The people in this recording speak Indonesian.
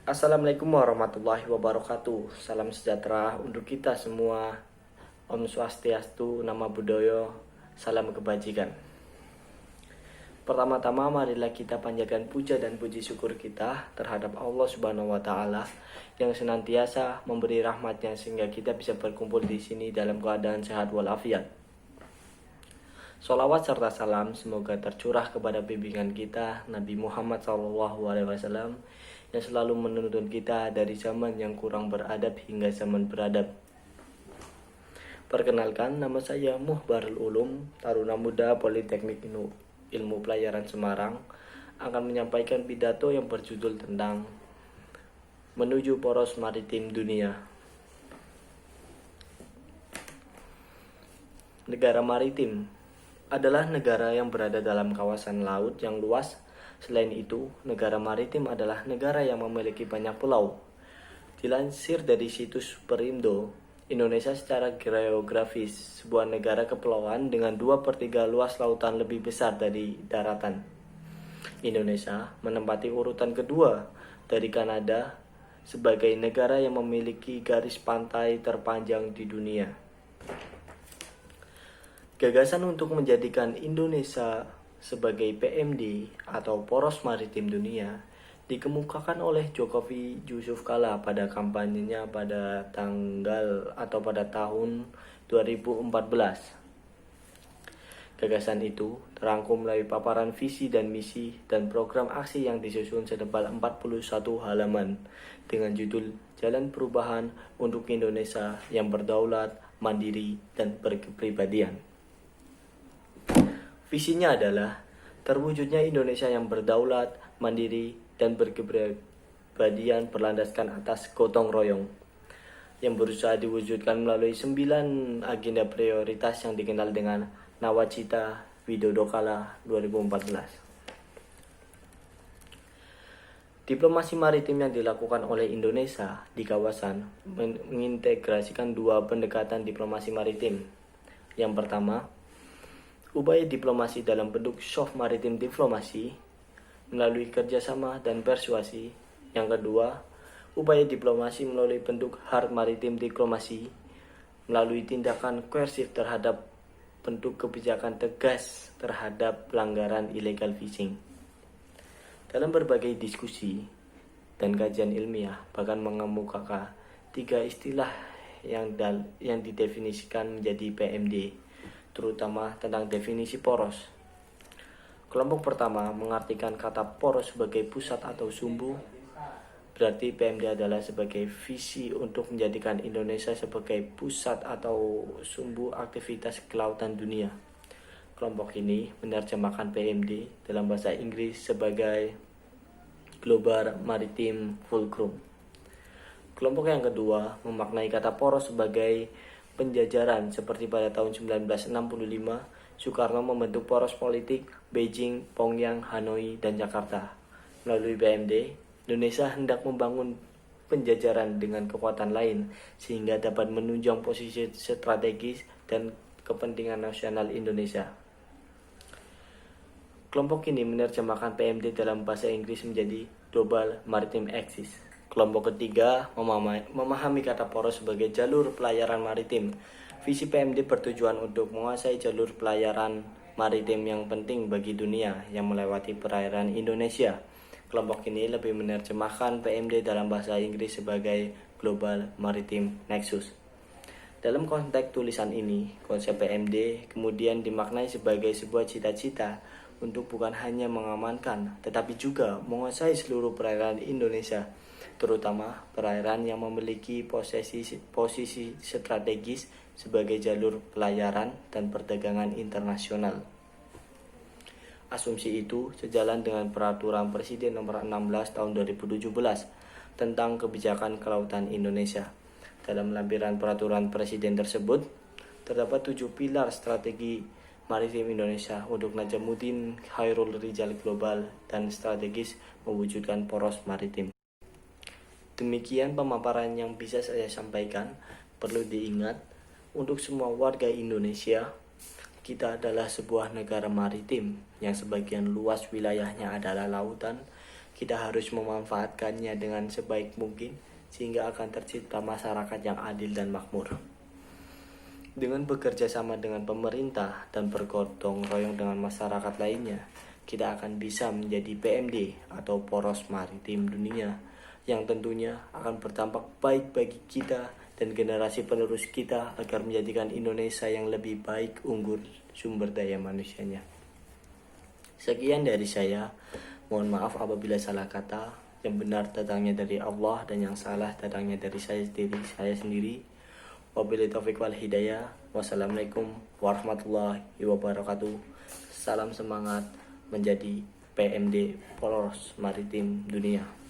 Assalamualaikum warahmatullahi wabarakatuh. Salam sejahtera untuk kita semua. Om Swastiastu, Namo Buddhaya, salam kebajikan. Pertama-tama marilah kita panjatkan puja dan puji syukur kita terhadap Allah Subhanahu wa taala yang senantiasa memberi rahmatnya sehingga kita bisa berkumpul di sini dalam keadaan sehat walafiat. Sholawat serta salam semoga tercurah kepada bimbingan kita Nabi Muhammad SAW yang selalu menuntun kita dari zaman yang kurang beradab hingga zaman beradab. Perkenalkan, nama saya Muhbarul Ulum, Taruna Muda Politeknik Ilmu Pelayaran Semarang, akan menyampaikan pidato yang berjudul tentang menuju poros maritim dunia. Negara maritim adalah negara yang berada dalam kawasan laut yang luas. Selain itu, negara maritim adalah negara yang memiliki banyak pulau. Dilansir dari situs Perindo, Indonesia secara geografis sebuah negara kepulauan dengan 2/3 luas lautan lebih besar dari daratan. Indonesia menempati urutan kedua dari Kanada sebagai negara yang memiliki garis pantai terpanjang di dunia. Gagasan untuk menjadikan Indonesia sebagai PMD atau Poros Maritim Dunia dikemukakan oleh Jokowi Yusuf Kala pada kampanyenya pada tahun 2014. Gagasan itu terangkum melalui paparan visi dan misi dan program aksi yang disusun setebal 41 halaman dengan judul Jalan Perubahan untuk Indonesia yang Berdaulat, Mandiri, dan Berkepribadian. Visinya adalah terwujudnya Indonesia yang berdaulat, mandiri, dan berkepribadian berlandaskan atas gotong royong yang berusaha diwujudkan melalui 9 agenda prioritas yang dikenal dengan Nawacita Widodo Kala 2014. Diplomasi maritim yang dilakukan oleh Indonesia di kawasan mengintegrasikan 2 pendekatan diplomasi maritim. Yang pertama, upaya diplomasi dalam bentuk soft maritim diplomasi melalui kerjasama dan persuasi. Yang kedua, upaya diplomasi melalui bentuk hard maritim diplomasi melalui tindakan koersif terhadap bentuk kebijakan tegas terhadap pelanggaran illegal fishing. Dalam berbagai diskusi dan kajian ilmiah bahkan mengemukakan 3 istilah yang didefinisikan menjadi PMD, terutama tentang definisi poros. Kelompok pertama mengartikan kata poros sebagai pusat atau sumbu, berarti PMD adalah sebagai visi untuk menjadikan Indonesia sebagai pusat atau sumbu aktivitas kelautan dunia. Kelompok ini menerjemahkan PMD dalam bahasa Inggris sebagai Global Maritime Fulcrum. Kelompok yang kedua memaknai kata poros sebagai penjajaran seperti pada tahun 1965 Soekarno membentuk poros politik Beijing, Pyongyang, Hanoi, dan Jakarta. Melalui PMD, Indonesia hendak membangun penjajaran dengan kekuatan lain sehingga dapat menunjang posisi strategis dan kepentingan nasional Indonesia. Kelompok ini menerjemahkan PMD dalam bahasa Inggris menjadi Global Maritime Axis. Kelompok ketiga memahami kata poros sebagai jalur pelayaran maritim. Visi PMD bertujuan untuk menguasai jalur pelayaran maritim yang penting bagi dunia yang melewati perairan Indonesia. Kelompok ini lebih menerjemahkan PMD dalam bahasa Inggris sebagai Global Maritime Nexus. Dalam konteks tulisan ini, konsep PMD kemudian dimaknai sebagai sebuah cita-cita untuk bukan hanya mengamankan, tetapi juga menguasai seluruh perairan Indonesia, terutama perairan yang memiliki posisi strategis sebagai jalur pelayaran dan perdagangan internasional. Asumsi itu sejalan dengan Peraturan Presiden Nomor 16 Tahun 2017 tentang kebijakan kelautan Indonesia. Dalam lampiran peraturan Presiden tersebut, terdapat 7 pilar strategi maritim Indonesia untuk Najamuddin Khairul Rijal Global dan strategis mewujudkan poros maritim. Demikian pemaparan yang bisa saya sampaikan. Perlu diingat, untuk semua warga Indonesia, kita adalah sebuah negara maritim yang sebagian luas wilayahnya adalah lautan kita harus memanfaatkannya dengan sebaik mungkin sehingga akan tercipta masyarakat yang adil dan makmur. Dengan bekerja sama dengan pemerintah dan bergotong royong dengan masyarakat lainnya, kita akan bisa menjadi PMD atau Poros Maritim Dunia yang tentunya akan berdampak baik bagi kita dan generasi penerus kita agar menjadikan Indonesia yang lebih baik unggul sumber daya manusianya. Sekian dari saya. Mohon maaf apabila salah kata. Yang benar datangnya dari Allah dan yang salah datangnya dari saya sendiri. Wabillahi taufiq wal hidayah. Wassalamualaikum warahmatullahi wabarakatuh. Salam semangat menjadi PMD Poros Maritim Dunia.